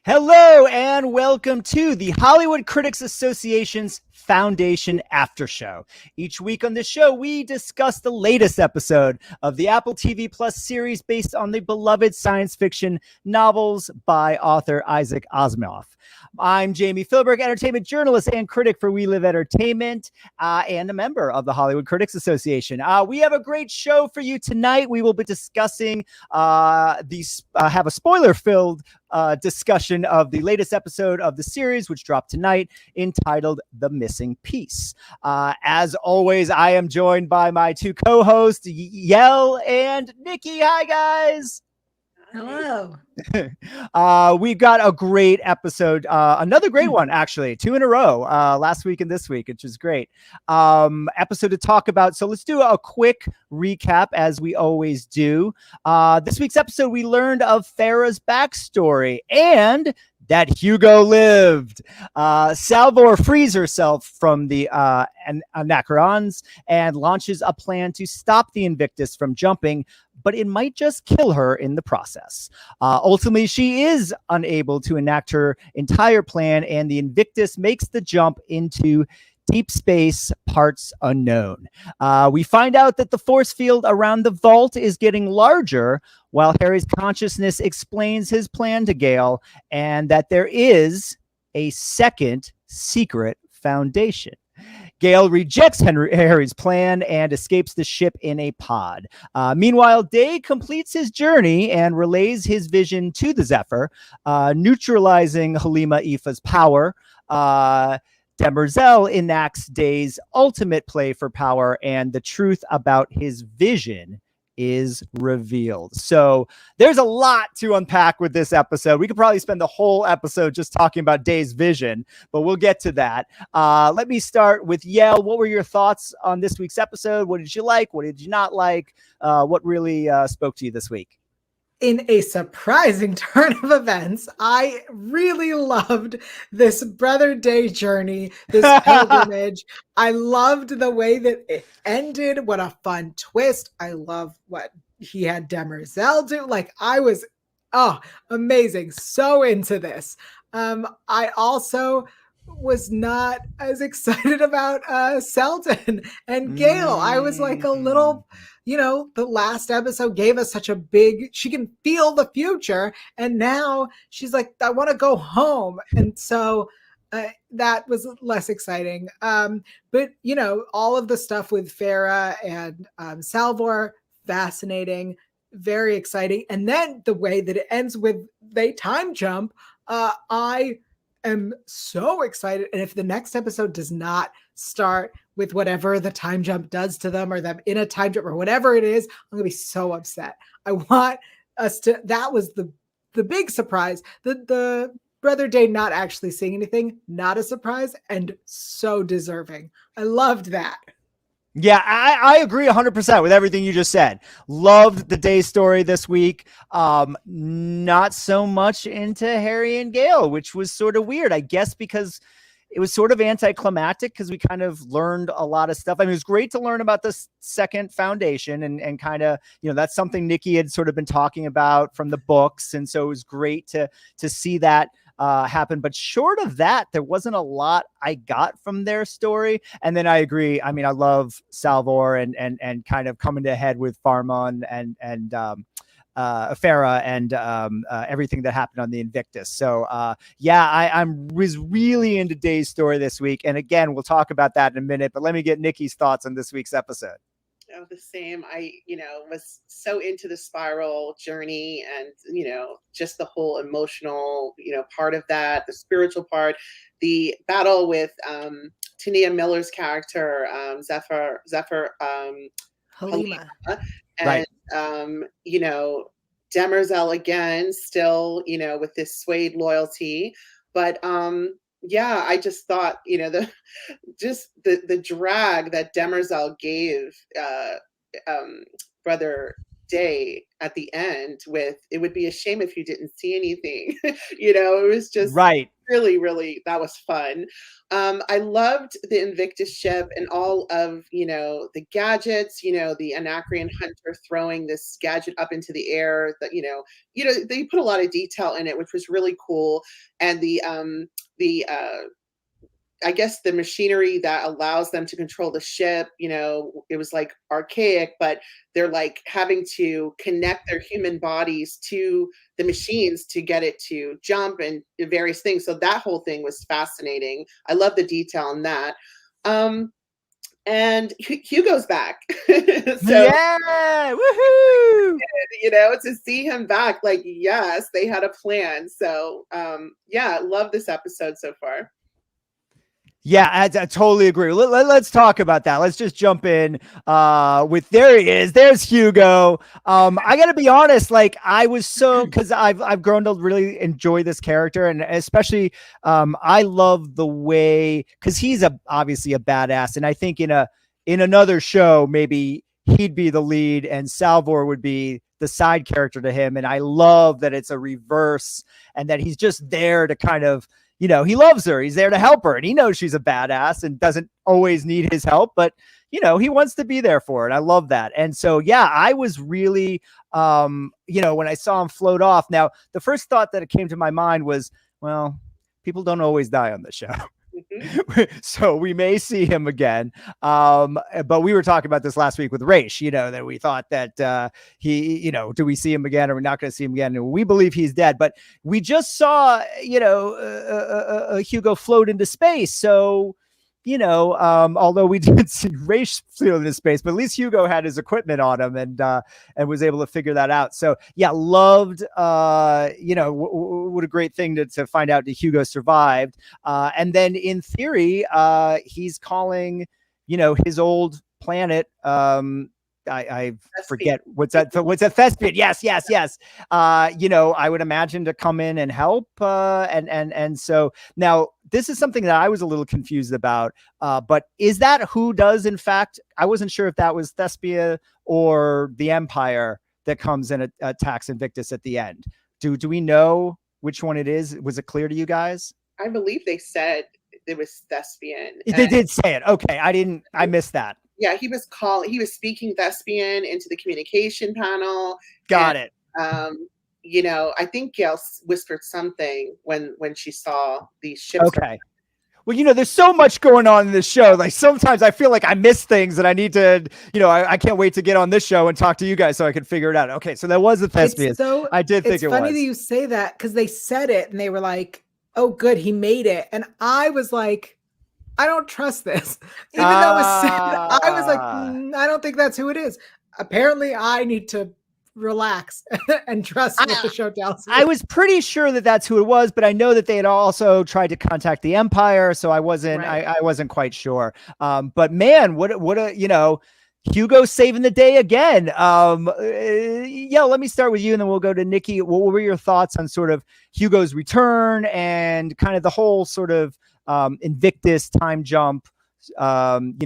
Hello and welcome to the Hollywood Critics Association's Foundation After Show. Each week on this show, we discuss the latest episode of the Apple TV Plus series based on the beloved science fiction novels by author Isaac Asimov. I'm Jami Philbrick, entertainment journalist and critic for We Live Entertainment, and a member of the Hollywood Critics Association. We have a great show for you tonight. We will be discussing have a spoiler-filled discussion of the latest episode of the series, which dropped tonight, entitled The Missing Piece. As always, I am joined by my two co-hosts, Yael and Nikki. Hi, guys. Hello. We've got a great episode, another great one, actually, 2 in a row, last week and this week, which is great. Episode to talk about. So let's do a quick recap, as we always do. This week's episode, we learned of Farah's backstory and that Hugo lived. Salvor frees herself from the Anacrons and launches a plan to stop the Invictus from jumping, but it might just kill her in the process. Ultimately, she is unable to enact her entire plan, and the Invictus makes the jump into deep space, parts unknown. We find out that the force field around the vault is getting larger, while Harry's consciousness explains his plan to Gale, and that there is a second secret foundation. Gale rejects Harry's plan and escapes the ship in a pod. Meanwhile, Day completes his journey and relays his vision to the Zephyr, neutralizing Halima Aoife's power. Demerzel enacts Day's ultimate play for power, and the truth about his vision is revealed. So there's a lot to unpack with this episode. We could probably spend the whole episode just talking about Day's vision, but we'll get to that. Let me start with Yael. What were your thoughts on this week's episode? What did you like? What did you not like? What really spoke to you this week? In a surprising turn of events, I really loved this Brother Day journey, this pilgrimage. I loved the way that it ended. What a fun twist. I love what he had Demerzel do. I was, amazing. So into this. I also was not as excited about Selden and Gale. I was like a little, the last episode gave us such a big, she can feel the future. And now she's like, I want to go home. And so that was less exciting. But, all of the stuff with Farah and Salvor, fascinating, very exciting. And then the way that it ends with they time jump, I am so excited. And if the next episode does not start with whatever the time jump does to them, or them in a time jump, or whatever it is, I'm gonna be so upset. I want us to, that was the big surprise. The Brother Day not actually seeing anything, not a surprise, and so deserving. I loved that. Yeah, I agree 100% with everything you just said. Loved the Day story this week. Not so much into Harry and Gale, which was sort of weird, I guess, because it was sort of anticlimactic, because we kind of learned a lot of stuff. I mean, it was great to learn about this second foundation and kind of, that's something Nikki had sort of been talking about from the books. And so it was great to see that happen. But short of that, there wasn't a lot I got from their story. And then I agree. I mean, I love Salvor and kind of coming to head with Farman and Farah and everything that happened on the Invictus. So I was really into Day's story this week. And again, we'll talk about that in a minute, but let me get Nikki's thoughts on this week's episode. Oh, the same. I, was so into the spiral journey and, just the whole emotional, part of that, the spiritual part, the battle with Tania Miller's character, Zephyr, Halima. And, Demerzel again, still, with this swayed loyalty, but, I just thought, the drag that Demerzel gave Brother day at the end with, it would be a shame if you didn't see anything. It was just right. really, really, that was fun. I loved the Invictus ship and all of, the gadgets, the Anacreon hunter throwing this gadget up into the air that, they put a lot of detail in it, which was really cool. And the I guess the machinery that allows them to control the ship, it was like archaic, but they're like having to connect their human bodies to the machines to get it to jump and various things. So that whole thing was fascinating. I love the detail in that. And Hugo's back. So yeah, woohoo! To see him back, like, yes, they had a plan. So yeah, love this episode so far. Yeah, I totally agree. Let's talk about that. Let's just jump in with, there he is. There's Hugo. I got to be honest, like, I was so, because I've grown to really enjoy this character, and especially I love the way, because he's obviously a badass, and I think in another show maybe he'd be the lead and Salvor would be the side character to him, and I love that it's a reverse and that he's just there to kind of, he loves her. He's there to help her, and he knows she's a badass and doesn't always need his help, but he wants to be there for her. And I love that. And so, yeah, I was really, when I saw him float off. Now, the first thought that came to my mind was, well, people don't always die on the show. So we may see him again. But we were talking about this last week with Raish, that we thought that he, do we see him again, or we're not going to see him again? And we believe he's dead, but we just saw, Hugo float into space. So, although we did see Raish float into space, but at least Hugo had his equipment on him and was able to figure that out. So yeah, loved, what a great thing to find out that Hugo survived. And then in theory, he's calling, his old planet, I forget what's that Thespian. Yes. I would imagine to come in and help. And so now this is something that I was a little confused about. But is that who does, in fact, I wasn't sure if that was Thespia or the Empire that comes and attacks Invictus at the end. Do we know which one it is? Was it clear to you guys? I believe they said it was Thespian. They did say it. Okay. I missed that. Yeah, he was speaking Thespian into the communication panel. Got it. I think Yael whispered something when she saw these ships. Okay. Well, there's so much going on in this show. Like, sometimes I feel like I miss things and I need to, I can't wait to get on this show and talk to you guys so I can figure it out. Okay. So that was a Thespian. I did think it was. It's funny that you say that, because they said it and they were like, oh, good, he made it. And I was like, I don't trust this. Even though it was said, I was like, I don't think that's who it is. Apparently, I need to relax and trust what the show tells me. I was pretty sure that that's who it was, but I know that they had also tried to contact the Empire, so I wasn't. Right. I wasn't quite sure. But man, what a Hugo saving the day again. Let me start with you, and then we'll go to Nikki. What were your thoughts on sort of Hugo's return and kind of the whole sort of Invictus time jump, Farah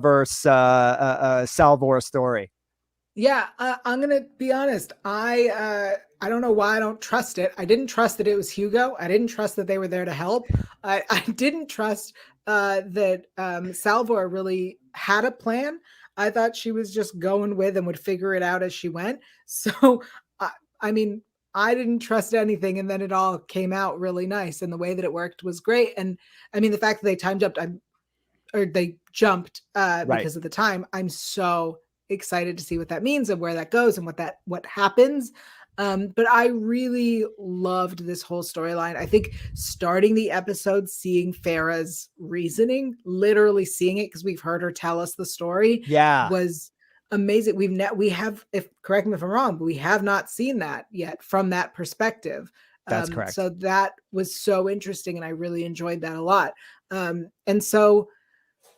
versus Salvor story? Yeah, I'm gonna be honest. I don't know why I don't trust it. I didn't trust that it was Hugo. I didn't trust that they were there to help. I didn't trust that Salvor really had a plan. I thought she was just going with and would figure it out as she went. So, I didn't trust anything, and then it all came out really nice, and the way that it worked was great. And the fact that they time jumped, they jumped because of the time. I'm so excited to see what that means and where that goes and what happens. But I really loved this whole storyline. I think starting the episode, seeing Farah's reasoning, literally seeing it, because we've heard her tell us the story, was amazing. We have, if correct me if I'm wrong, but we have not seen that yet from that perspective. That's correct. So that was so interesting, and I really enjoyed that a lot. And so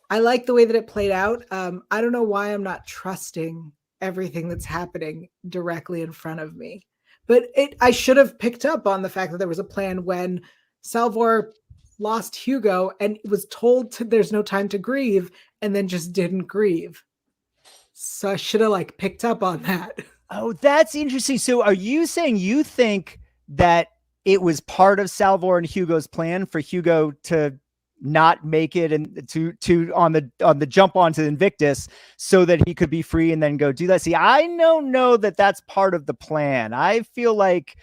I like the way that it played out. I don't know why I'm not trusting everything that's happening directly in front of me, but I should have picked up on the fact that there was a plan when Salvor lost Hugo and was told there's no time to grieve, and then just didn't grieve. So I should have like picked up on that. Oh, that's interesting. So are you saying you think that it was part of Salvor and Hugo's plan for Hugo to not make it and to on the jump onto Invictus so that he could be free and then go do that? See, I don't know that that's part of the plan. I feel like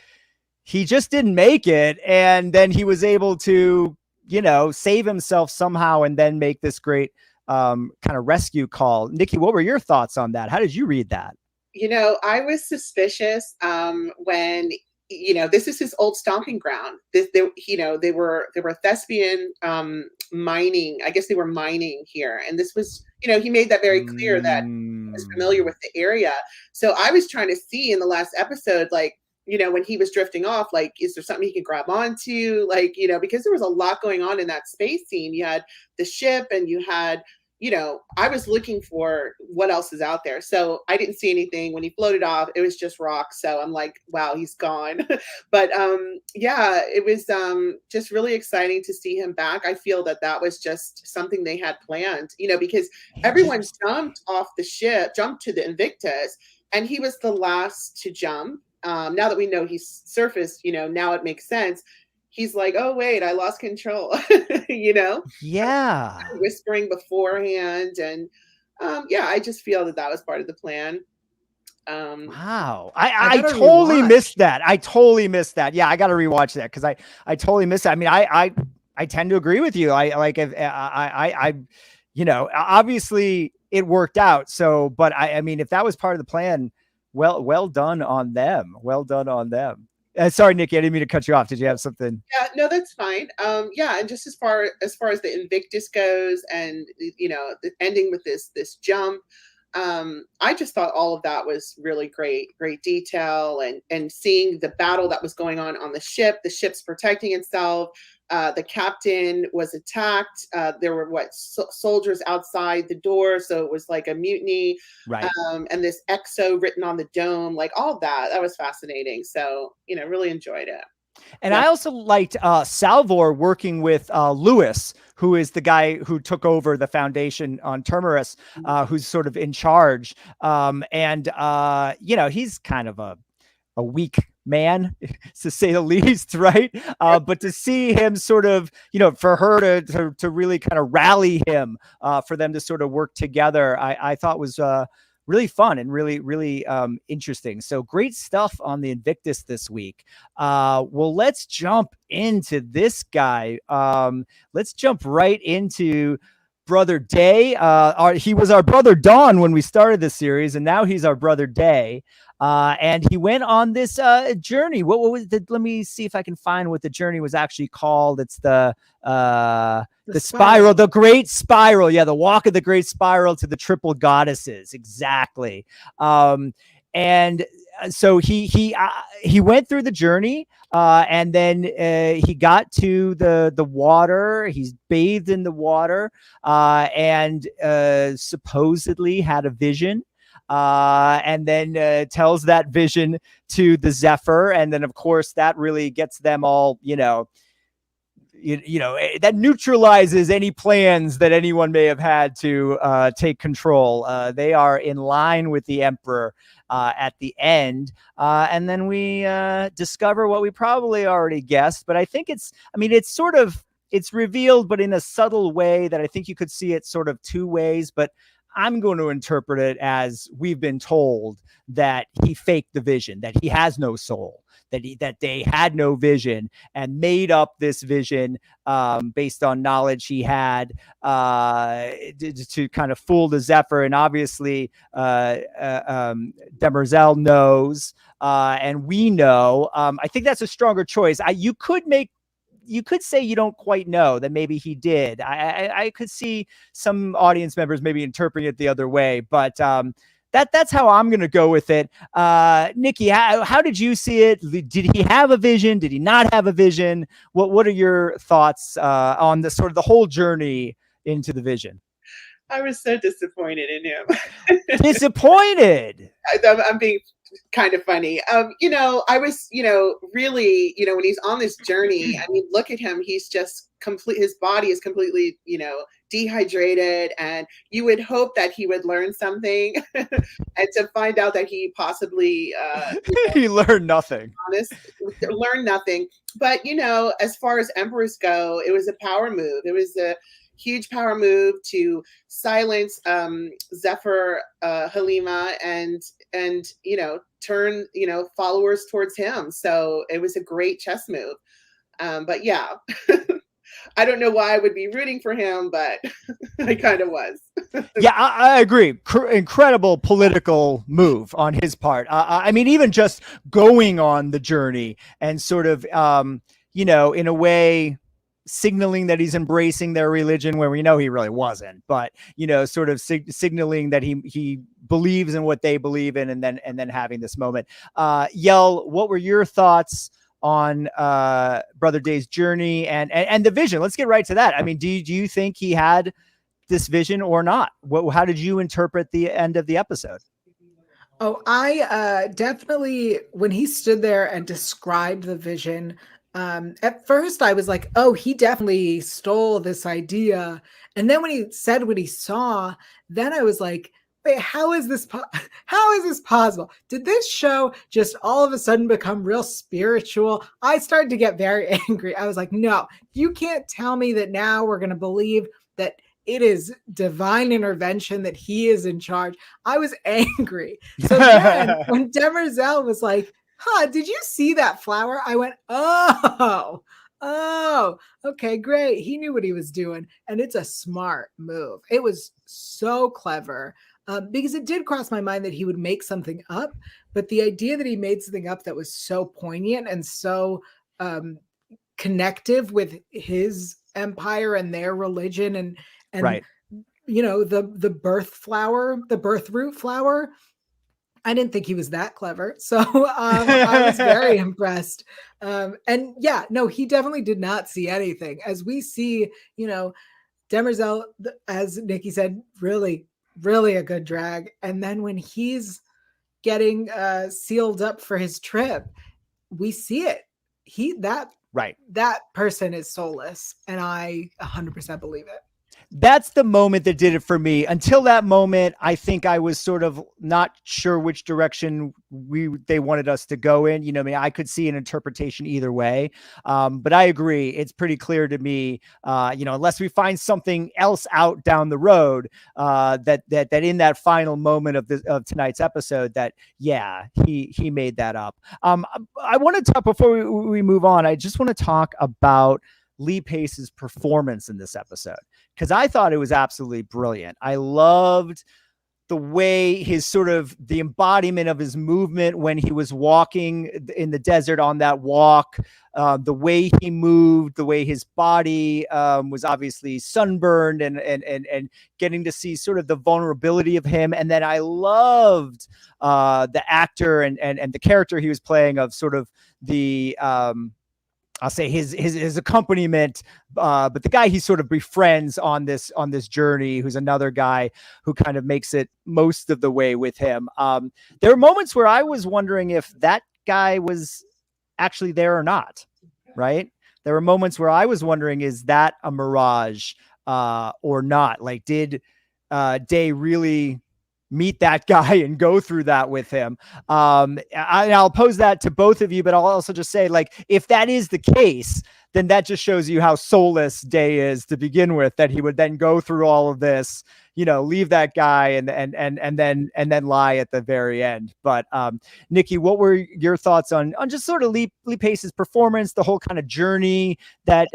he just didn't make it, and then he was able to, save himself somehow and then make this great kind of rescue call. Nikki, what were your thoughts on that? How did you read that? I was suspicious when this is his old stomping ground. They were thespian mining. I guess they were mining here, and this was he made that very clear that he was familiar with the area. So I was trying to see in the last episode, like, when he was drifting off, like, is there something he can grab onto? Like, because there was a lot going on in that space scene. You had the ship and you had, I was looking for what else is out there. So I didn't see anything. When he floated off, it was just rocks. So I'm like, wow, he's gone. But yeah, it was just really exciting to see him back. I feel that was just something they had planned, because everyone jumped off the ship, jumped to the Invictus, and he was the last to jump. Now that we know he's surfaced, now it makes sense. He's like, oh, wait, I lost control, Yeah. Whispering beforehand. And yeah, I just feel that was part of the plan. Wow. I totally missed that. Yeah, I got to rewatch that because I totally missed that. I mean, I tend to agree with you. Obviously it worked out. So, but I mean, if that was part of the plan, well done on them. Well done on them. Sorry, Nikki, I didn't mean to cut you off. Did you have something? Yeah, no, that's fine. Yeah, and just as far as the Invictus goes, and the ending with this jump, I just thought all of that was really great detail, and seeing the battle that was going on the ship's protecting itself. The captain was attacked. There were soldiers outside the door, so it was like a mutiny. Right. And this XO written on the dome, like all that was fascinating. So really enjoyed it. And I also liked Salvor working with Lewis, who is the guy who took over the foundation on Terminus, who's sort of in charge. He's kind of a weak man, to say the least, right? But to see him sort of, for her to really kind of rally him, for them to sort of work together, I thought was really fun and really, really interesting. So great stuff on the Invictus this week. Well, let's jump into this guy. Let's jump right into Brother Day. He was our brother Dawn when we started the series, and now he's our brother Day. And he went on this journey. What was the? Let me see if I can find what the journey was actually called. It's the spiral, the Great Spiral. Yeah, the Walk of the Great Spiral to the Triple Goddesses. Exactly. And so he went through the journey, and then he got to the water. He's bathed in the water, and supposedly had a vision. And then tells that vision to the Zephyr, and then of course that really gets them all, that neutralizes any plans that anyone may have had to take control. They are in line with the Emperor at the end, and then we discover what we probably already guessed, but I think it's revealed, but in a subtle way that I think you could see it sort of two ways, but I'm going to interpret it as we've been told that he faked the vision, that he has no soul, that they had no vision and made up this vision based on knowledge he had to kind of fool the Zephyr. And obviously Demerzel knows, and we know. I think that's a stronger choice. You could say you don't quite know, that maybe he did. I could see some audience members maybe interpreting it the other way, but that's how I'm going to go with it. Nikki, how did you see it? Did he have a vision? Did he not have a vision? What are your thoughts on the sort of the whole journey into the vision? I was so disappointed in him. Disappointed? I'm being kind of funny. I was, really, when he's on this journey, I mean, look at him. He's just his body is completely, dehydrated, and you would hope that he would learn something, and to find out that he possibly He learned nothing. honest, learned nothing. But as far as emperors go, it was a power move. It was a huge power move to silence Zephyr Halima and turn followers towards him. So it was a great chess move. But yeah, I don't know why I would be rooting for him, but I kind of was. Yeah, I agree. Incredible political move on his part. I mean, even just going on the journey and sort of, in a way, signaling that he's embracing their religion where we know he really wasn't, but sort of signaling that he believes in what they believe in, and then having this moment. Yael, what were your thoughts on Brother Day's journey and the vision? Let's get right to that. I mean, do you think he had this vision or not? How did you interpret the end of the episode? Oh, I definitely, when he stood there and described the vision, at first I was like, oh, he definitely stole this idea. And then when he said what he saw, then I was like, wait, how is this possible? Did this show just all of a sudden become real spiritual? I started to get very angry. I was like, no, you can't tell me that now we're going to believe that it is divine intervention, that he is in charge. I was angry. So then when Demerzel was like, did you see that flower? I went, oh, okay, great. He knew what he was doing. And it's a smart move. It was so clever. Because it did cross my mind that he would make something up, but the idea that he made something up that was so poignant and so connective with his empire and their religion and right. The birth root flower. I didn't think he was that clever. So I was very impressed. And yeah, no, he definitely did not see anything. As we see, Demerzel, as Nikki said, really a good drag. And then when he's getting sealed up for his trip, we see it. That person is soulless, and I 100% believe it. That's the moment that did it for me. Until that moment, I think I was sort of not sure which direction they wanted us to go in. I could see an interpretation either way. But I agree. It's pretty clear to me, unless we find something else out down the road, that in that final moment of tonight's episode, that, yeah, he made that up. I want to talk, before we move on, I just want to talk about Lee Pace's performance in this episode, because I thought it was absolutely brilliant. I loved the way the embodiment of his movement when he was walking in the desert on that walk, the way he moved, the way his body was obviously sunburned, and getting to see sort of the vulnerability of him. And then I loved the actor and the character he was playing, of sort of the I'll say his accompaniment, but the guy he sort of befriends on this journey, who's another guy who kind of makes it most of the way with him. There were moments where I was wondering if that guy was actually there or not, right? There were moments where I was wondering, is that a mirage or not? Like, did Day really meet that guy and go through that with him? I'll pose that to both of you, but I'll also just say, like, if that is the case, then that just shows you how soulless Day is to begin with, that he would then go through all of this, leave that guy and then lie at the very end. But Nikki, what were your thoughts on just sort of Lee Pace's performance, the whole kind of journey that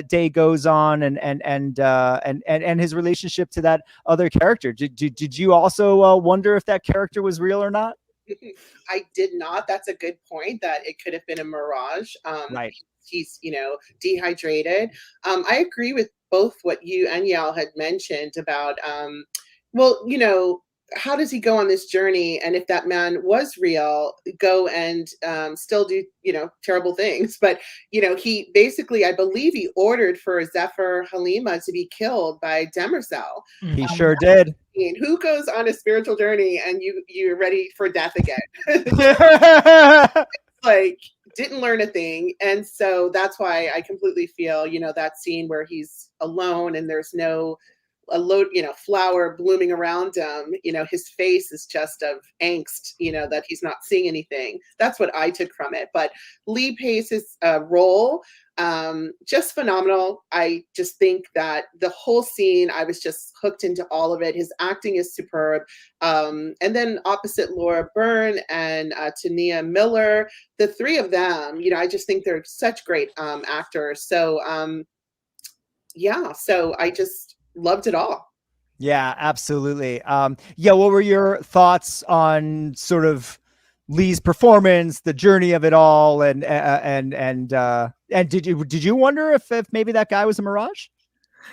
Day goes on, and his relationship to that other character? Did you also wonder if that character was real or not? I did not. That's a good point, that it could have been a mirage. Right. He's, dehydrated. I agree with both what you and Yael had mentioned about, how does he go on this journey? And if that man was real, go and still do, terrible things. But, he basically, I believe he ordered for Zephyr Halima to be killed by Demerzel. He sure did. Who goes on a spiritual journey and you're ready for death again? Like, didn't learn a thing. And so that's why I completely feel, that scene where he's alone and there's no flower blooming around him, his face is just of angst, that he's not seeing anything. That's what I took from it. But Lee Pace's role, just phenomenal. I just think that the whole scene, I was just hooked into all of it. His acting is superb. And then opposite Laura Byrne and Tania Miller, the three of them, I just think they're such great actors. So so I just loved it all. Yeah, absolutely. What were your thoughts on sort of Lee's performance, the journey of it all, and did you wonder if maybe that guy was a mirage?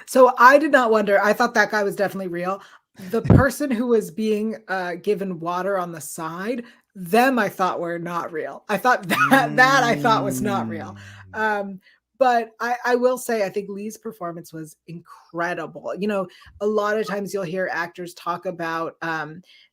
So I did not wonder. I thought that guy was definitely real. The person who was being given water on the side, them I thought were not real. I thought that I thought was not real. But I will say, I think Lee's performance was incredible. A lot of times you'll hear actors talk about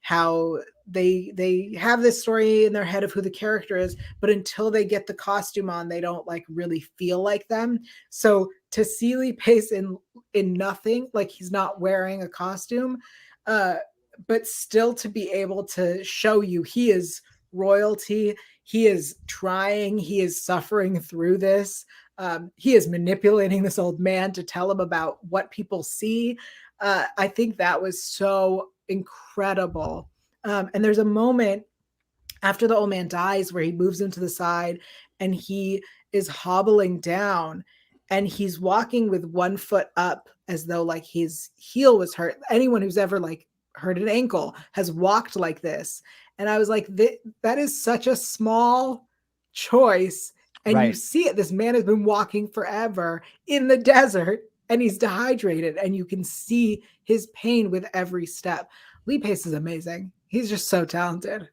how they have this story in their head of who the character is, but until they get the costume on, they don't like really feel like them. So to see Lee Pace in nothing, like he's not wearing a costume, but still to be able to show you he is royalty, he is trying, he is suffering through this. He is manipulating this old man to tell him about what people see. I think that was so incredible. And there's a moment after the old man dies where he moves him to the side and he is hobbling down and he's walking with one foot up as though like his heel was hurt. Anyone who's ever like hurt an ankle has walked like this. And I was like, that is such a small choice. And you see it. This man has been walking forever in the desert and he's dehydrated and you can see his pain with every step. Lee Pace is amazing. He's just so talented.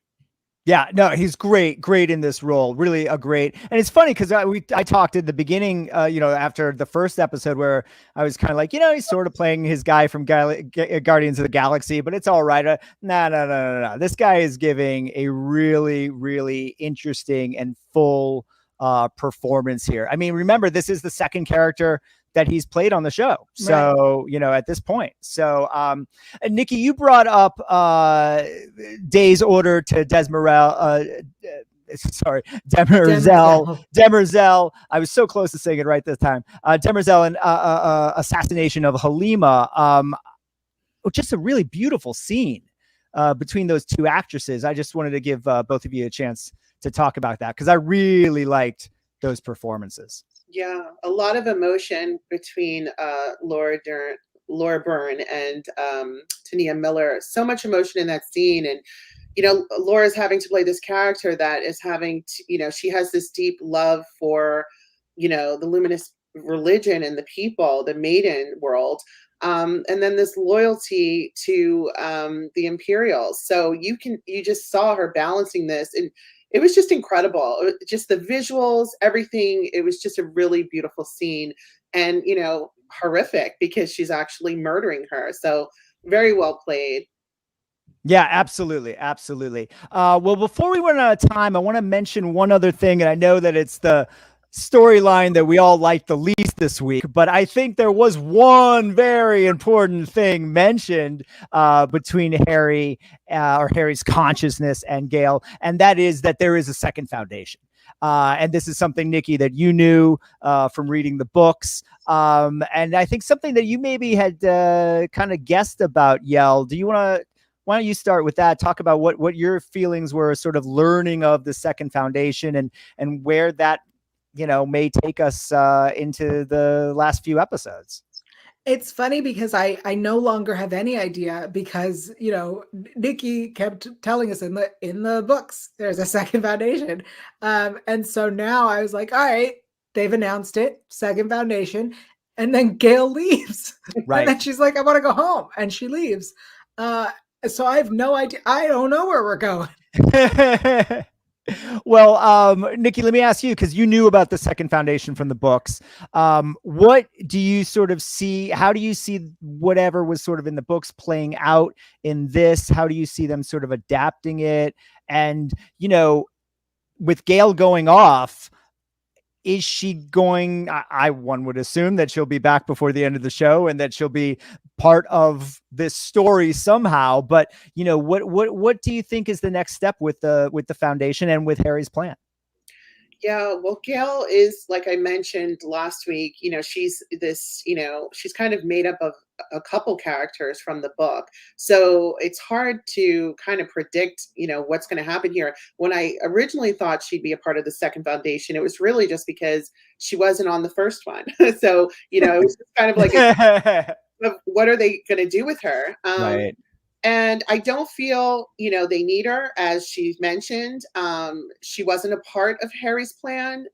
Yeah, no, he's great in this role. Really a great. And it's funny because I talked at the beginning, after the first episode where I was kind of like, he's sort of playing his guy from Guardians of the Galaxy, but it's all right. No. This guy is giving a really, really interesting and full performance here. I mean, remember, this is the second character that he's played on the show. So, at this point. So, and Nikki, you brought up Day's order to Demerzel. I was so close to saying it right this time. Demerzel and assassination of Halima. Just a really beautiful scene between those two actresses. I just wanted to give both of you a chance to talk about that because I really liked those performances. Yeah, a lot of emotion between Laura Byrne and Tania Miller. So much emotion in that scene. And, Laura's having to play this character that is having to, she has this deep love for, the luminous religion and the people, the maiden world. And then this loyalty to the Imperials. So you just saw her balancing this, and it was just incredible. Just the visuals, everything. It was just a really beautiful scene, and horrific because she's actually murdering her. So very well played. Yeah, absolutely. Well, before we run out of time, I want to mention one other thing, and I know that it's the storyline that we all like the least this week, but I think there was one very important thing mentioned between Harry or Harry's consciousness and Gale, and that is that there is a second foundation. And this is something, Nikki, that you knew from reading the books. And I think something that you maybe had kind of guessed about, Yael. Why don't you start with that? Talk about what your feelings were sort of learning of the second foundation and where that may take us into the last few episodes. It's funny because I no longer have any idea because, Nikki kept telling us in the books, there's a second foundation. And so now I was like, all right, they've announced it, second foundation. And then Gale leaves. Right. And then she's like, I want to go home. And she leaves. So I have no idea. I don't know where we're going. Well, Nikki, let me ask you, because you knew about the second foundation from the books. What do you sort of see? How do you see whatever was sort of in the books playing out in this? How do you see them sort of adapting it? And, with Gale going off, is she going, one would assume that she'll be back before the end of the show and that she'll be part of this story somehow. But, you know, what do you think is the next step with the foundation and with Harry's plan? Yeah, well, Gail is, like I mentioned last week, you know, she's this, you know, she's kind of made up of a couple characters from the book. So it's hard to kind of predict, you know, what's going to happen here. When I originally thought she'd be a part of the second foundation, it was really just because she wasn't on the first one. So, you know, it was just kind of like, what are they going to do with her? Right. And I don't feel, you know, they need her, as she's mentioned. She wasn't a part of Harry's plan.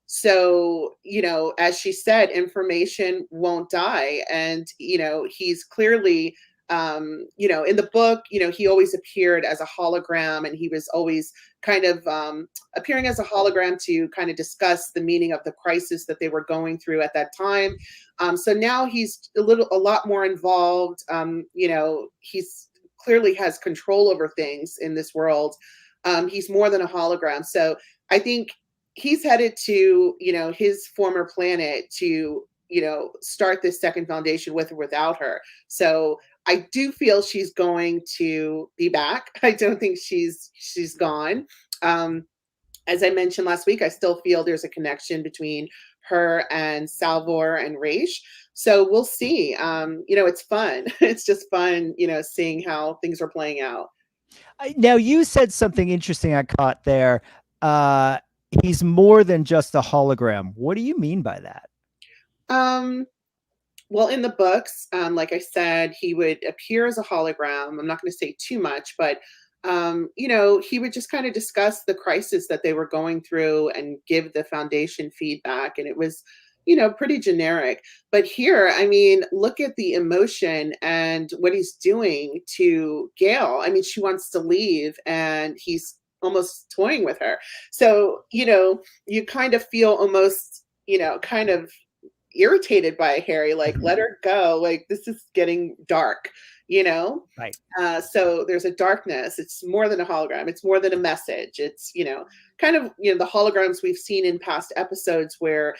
So, you know, as she said, information won't die. And, you know, he's clearly, you know, in the book, you know, he always appeared as a hologram, and he was always kind of appearing as a hologram to kind of discuss the meaning of the crisis that they were going through at that time. So now he's a lot more involved. You know, he's clearly has control over things in this world. He's more than a hologram. So I think he's headed to, you know, his former planet to, you know, start this second foundation with or without her. So I do feel she's going to be back. I don't think she's gone. As I mentioned last week, I still feel there's a connection between her and Salvor and Raish. So we'll see. You know, it's fun. It's just fun, you know, seeing how things are playing out. Now, you said something interesting I caught there. He's more than just a hologram. What do you mean by that? Well, in the books, like I said, he would appear as a hologram. I'm not going to say too much, but you know, he would just kind of discuss the crisis that they were going through and give the foundation feedback. And it was, you know, pretty generic. But here, I mean, look at the emotion and what he's doing to Gail. I mean, she wants to leave and he's almost toying with her. So, you know, you kind of feel almost, you know, kind of irritated by Harry, like, let her go. Like, this is getting dark, you know? Right. So there's a darkness. It's more than a hologram. It's more than a message. It's, you know, kind of, you know, the holograms we've seen in past episodes where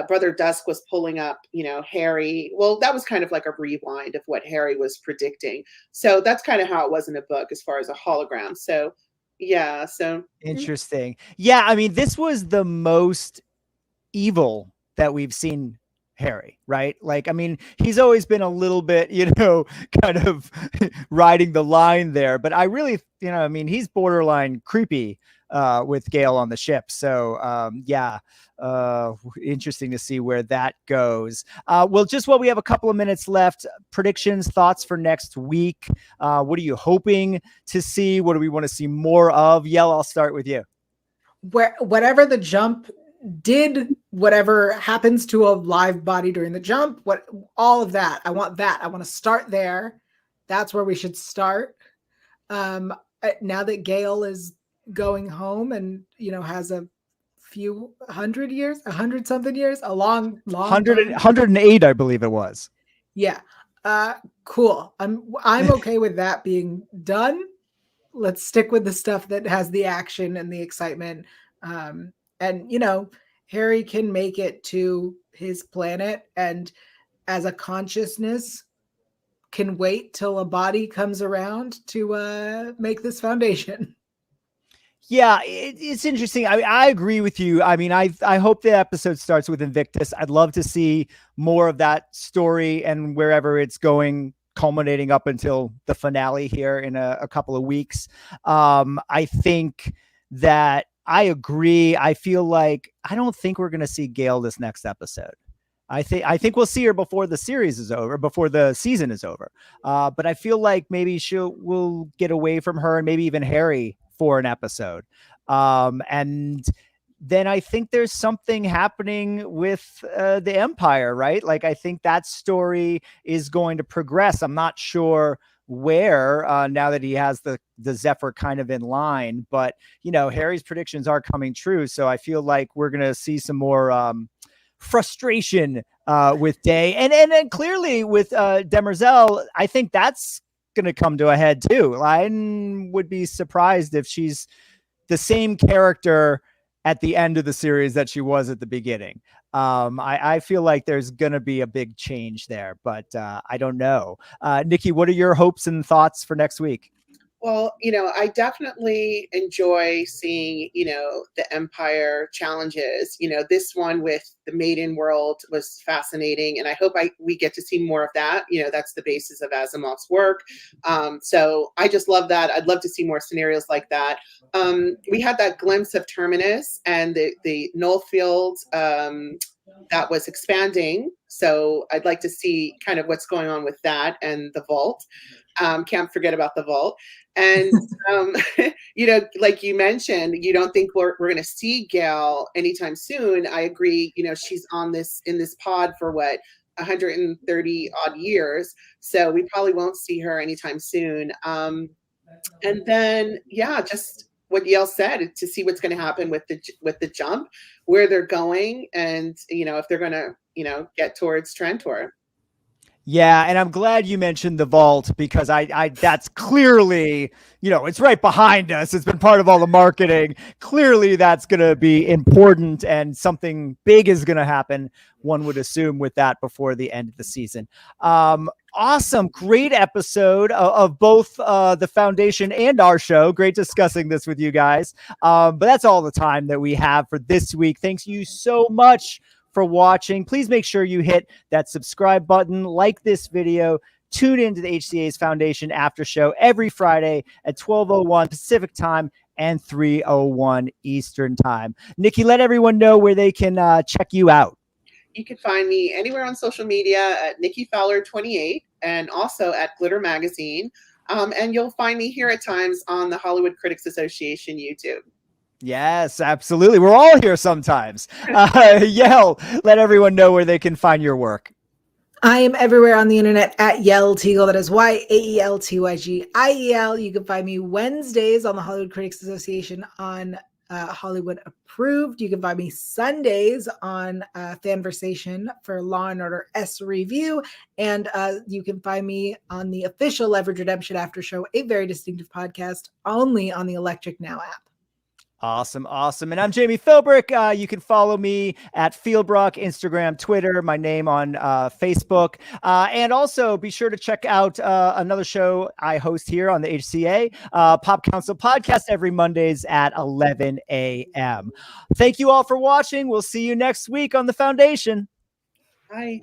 Brother Dusk was pulling up, you know, Harry. Well, that was kind of like a rewind of what Harry was predicting. So that's kind of how it was in the book as far as a hologram. So, yeah. So interesting. Yeah. I mean, this was the most evil that we've seen Harry, right? Like, I mean, he's always been a little bit, you know, kind of riding the line there, but I really, you know, I mean, he's borderline creepy with Gail on the ship. So, yeah, interesting to see where that goes. Well, just while we have a couple of minutes left, predictions, thoughts for next week. What are you hoping to see? What do we want to see more of? Yael, I'll start with you. Whatever the jump did, whatever happens to a live body during the jump, all of that, I want that. I want to start there. That's where we should start. Now that Gail is going home and, you know, has a few 100 years, 100-something years, a long 108, I believe it was. Yeah. Cool. I'm okay with that being done. Let's stick with the stuff that has the action and the excitement. And, you know, Harry can make it to his planet and as a consciousness can wait till a body comes around to make this foundation. Yeah, it's interesting. I agree with you. I mean, I hope the episode starts with Invictus. I'd love to see more of that story and wherever it's going, culminating up until the finale here in a couple of weeks. I think that I agree. I feel like I don't think we're going to see Gail this next episode. I think we'll see her before the series is over, before the season is over. But I feel like maybe we'll get away from her and maybe even Harry for an episode. And then I think there's something happening with the Empire, right? Like, I think that story is going to progress. I'm not sure where now that he has the Zephyr kind of in line, but you know, Harry's predictions are coming true. So I feel like we're going to see some more frustration with Day. And then clearly with Demerzel, I think that's going to come to a head too. I would be surprised if she's the same character at the end of the series that she was at the beginning. I feel like there's going to be a big change there, but I don't know. Nikki, what are your hopes and thoughts for next week? Well, I definitely enjoy seeing, the Empire challenges. This one with the Maiden World was fascinating, and I hope we get to see more of that. That's the basis of Asimov's work. So I just love that. I'd love to see more scenarios like that. We had that glimpse of Terminus and the null field that was expanding. So I'd like to see kind of what's going on with that and the vault. Can't forget about the vault. And, like you mentioned, you don't think we're going to see Yael anytime soon. I agree. She's in this pod for 130 odd years. So we probably won't see her anytime soon. And then, just what Yael said, to see what's going to happen with the jump, where they're going, and, if they're going to, get towards Trantor. Yeah, and I'm glad you mentioned the vault, because I that's clearly, it's right behind us. It's been part of all the marketing. Clearly that's going to be important, and something big is going to happen, one would assume, with that before the end of the season. Awesome. Great episode of both the Foundation and our show. Great discussing this with you guys. But that's all the time that we have for this week. Thanks you so much for watching. Please make sure you hit that subscribe button, like this video, tune into the HCA's Foundation After Show every Friday at 12:01 Pacific Time and 3:01 Eastern Time. Nikki, let everyone know where they can check you out. You can find me anywhere on social media at Nikki Fowler 28, and also at Glitter Magazine. And you'll find me here at times on the Hollywood Critics Association YouTube. Yes, absolutely. We're all here sometimes. Yael, let everyone know where they can find your work. I am everywhere on the internet at Yael Tygiel. That is YAELTYGIEL. You can find me Wednesdays on the Hollywood Critics Association on Hollywood Approved. You can find me Sundays on Fanversation for Law and Order S Review. And you can find me on the official Leverage Redemption After Show, a very distinctive podcast only on the Electric Now app. Awesome. And I'm Jami Philbrick. You can follow me at Philbrook, Instagram, Twitter, my name on Facebook. And also be sure to check out another show I host here on the HCA, Pop Council Podcast, every Mondays at 11 a.m. Thank you all for watching. We'll see you next week on The Foundation. Bye.